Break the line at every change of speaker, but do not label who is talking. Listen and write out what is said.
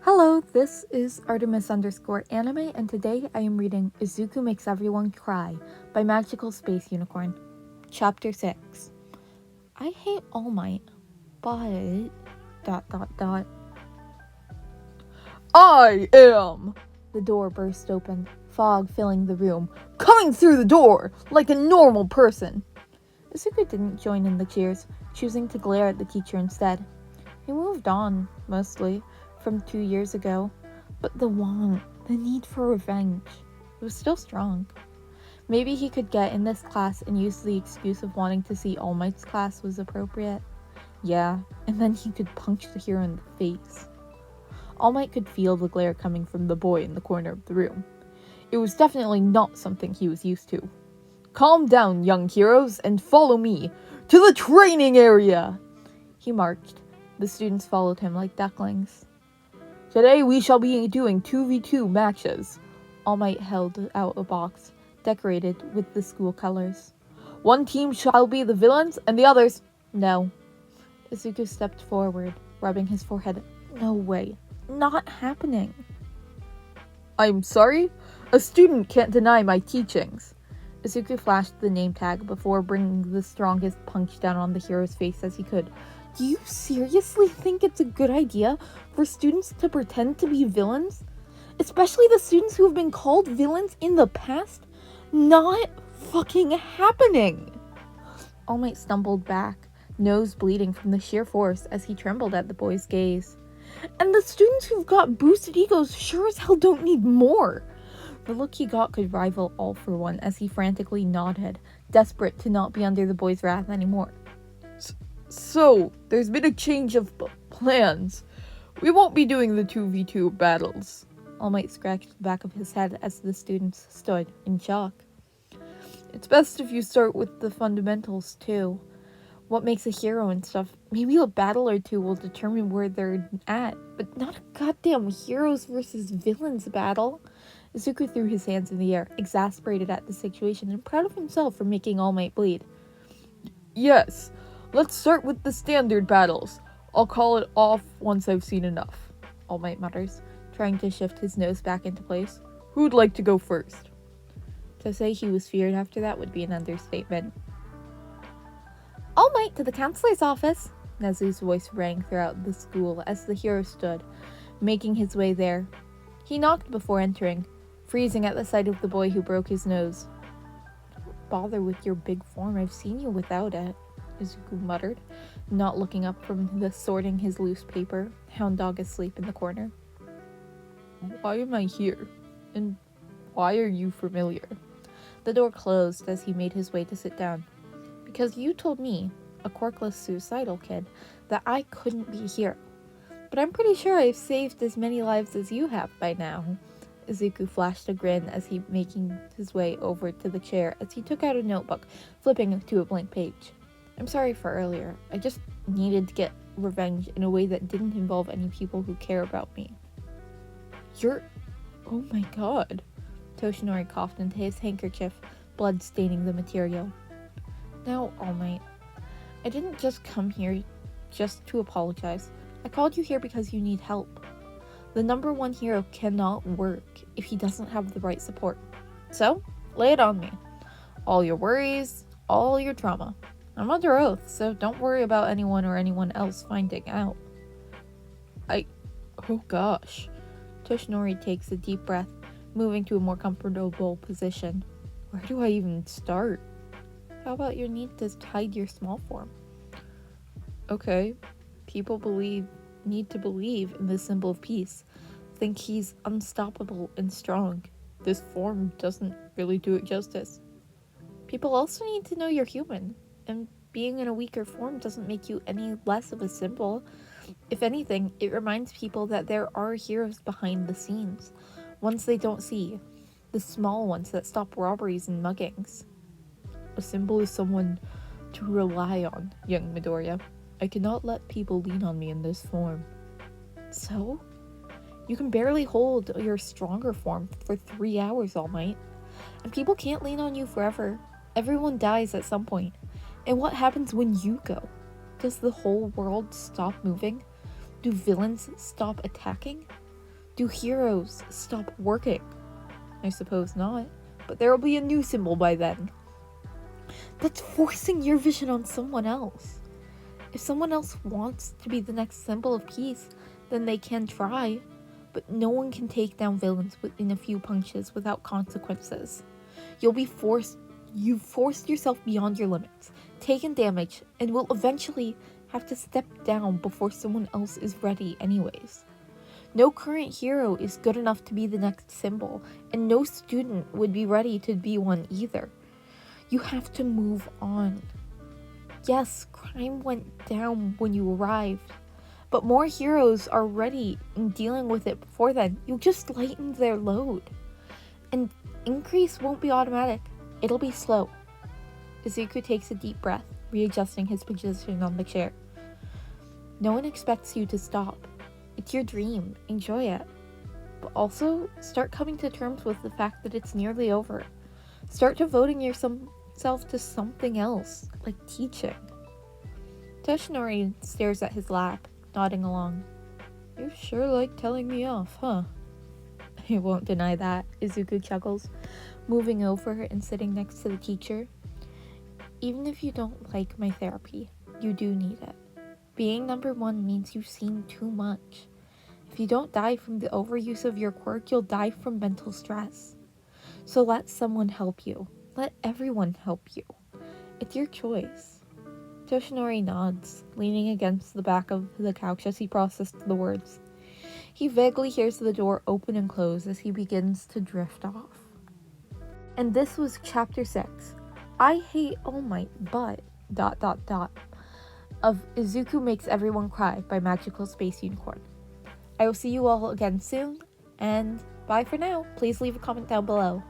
Hello, this is Artemis_anime, and today I am reading Izuku Makes Everyone Cry by magicalspacepanunicorn, Chapter 6. I hate All Might, but... I am! The door burst open, fog filling the room, coming through the door like a normal person. Izuku didn't join in the cheers, choosing to glare at the teacher instead. He moved on, mostly, from 2 years ago, but the need for revenge, it was still strong. Maybe he could get in this class and use the excuse of wanting to see All Might's class was appropriate. Yeah, and then he could punch the hero in the face. All Might could feel the glare coming from the boy in the corner of the room. It was definitely not something he was used to. Calm down, young heroes, and follow me to the training area! He marched. The students followed him like ducklings. Today we shall be doing 2v2 matches. All Might held out a box, decorated with the school colors. One team shall be the villains, and the others, no. Izuku stepped forward, rubbing his forehead. No way. Not happening. I'm sorry? A student can't deny my teachings. Izuku flashed the name tag before bringing the strongest punch down on the hero's face as he could. Do you seriously think it's a good idea for students to pretend to be villains? Especially the students who have been called villains in the past? Not fucking happening! All Might stumbled back, nose bleeding from the sheer force as he trembled at the boy's gaze. And the students who've got boosted egos sure as hell don't need more! The look he got could rival All for One as he frantically nodded, desperate to not be under the boy's wrath anymore. So, there's been a change of plans. We won't be doing the 2v2 battles. All Might scratched the back of his head as the students stood in shock. It's best if you start with the fundamentals, too. What makes a hero and stuff. Maybe a battle or two will determine where they're at, but not a goddamn heroes versus villains battle. Izuku threw his hands in the air, exasperated at the situation and proud of himself for making All Might bleed. Yes. Let's start with the standard battles. I'll call it off once I've seen enough, All Might mutters, trying to shift his nose back into place. Who'd like to go first? To say he was feared after that would be an understatement. All Might to the counselor's office! Nezu's voice rang throughout the school as the hero stood, making his way there. He knocked before entering, freezing at the sight of the boy who broke his nose. Don't bother with your big form, I've seen you without it. Izuku muttered, not looking up from the sorting his loose paper, hound dog asleep in the corner. Why am I here? And why are you familiar? The door closed as he made his way to sit down. Because you told me, a quirkless suicidal kid, that I couldn't be here. But I'm pretty sure I've saved as many lives as you have by now. Izuku flashed a grin as he making his way over to the chair as he took out a notebook, flipping to a blank page. I'm sorry for earlier. I just needed to get revenge in a way that didn't involve any people who care about me. Oh my god. Toshinori coughed into his handkerchief, blood staining the material. Now, All Might, I didn't just come here just to apologize. I called you here because you need help. The number one hero cannot work if he doesn't have the right support. So, lay it on me. All your worries, all your trauma. I'm under oath, so don't worry about anyone or anyone else finding out. Oh gosh. Toshinori takes a deep breath, moving to a more comfortable position. Where do I even start? How about your need to hide your small form? Okay. People need to believe in the symbol of peace. Think he's unstoppable and strong. This form doesn't really do it justice. People also need to know you're human. And being in a weaker form doesn't make you any less of a symbol. If anything, it reminds people that there are heroes behind the scenes, ones they don't see, the small ones that stop robberies and muggings. A symbol is someone to rely on, young Midoriya. I cannot let people lean on me in this form. So? You can barely hold your stronger form for 3 hours, All Might. And people can't lean on you forever. Everyone dies at some point. And what happens when you go? Does the whole world stop moving? Do villains stop attacking? Do heroes stop working? I suppose not, but there will be a new symbol by then. That's forcing your vision on someone else. If someone else wants to be the next symbol of peace, then they can try, but no one can take down villains in a few punches without consequences. You've forced yourself beyond your limits, taken damage, and will eventually have to step down before someone else is ready anyways. No current hero is good enough to be the next symbol, and no student would be ready to be one either. You have to move on. Yes, crime went down when you arrived, but more heroes are ready in dealing with it before then. You just lightened their load. And increase won't be automatic. It'll be slow. Izuku takes a deep breath, readjusting his position on the chair. No one expects you to stop. It's your dream. Enjoy it. But also, start coming to terms with the fact that it's nearly over. Start devoting yourself to something else, like teaching. Toshinori stares at his lap, nodding along. You sure like telling me off, huh? I won't deny that, Izuku chuckles, moving over and sitting next to the teacher. Even if you don't like my therapy, you do need it. Being number one means you've seen too much. If you don't die from the overuse of your quirk, you'll die from mental stress. So let someone help you. Let everyone help you. It's your choice. Toshinori nods, leaning against the back of the couch as he processed the words. He vaguely hears the door open and close as he begins to drift off. And this was Chapter 6. I Hate All Might, but... of Izuku Makes Everyone Cry by Magical Space Unicorn. I will see you all again soon, and bye for now. Please leave a comment down below.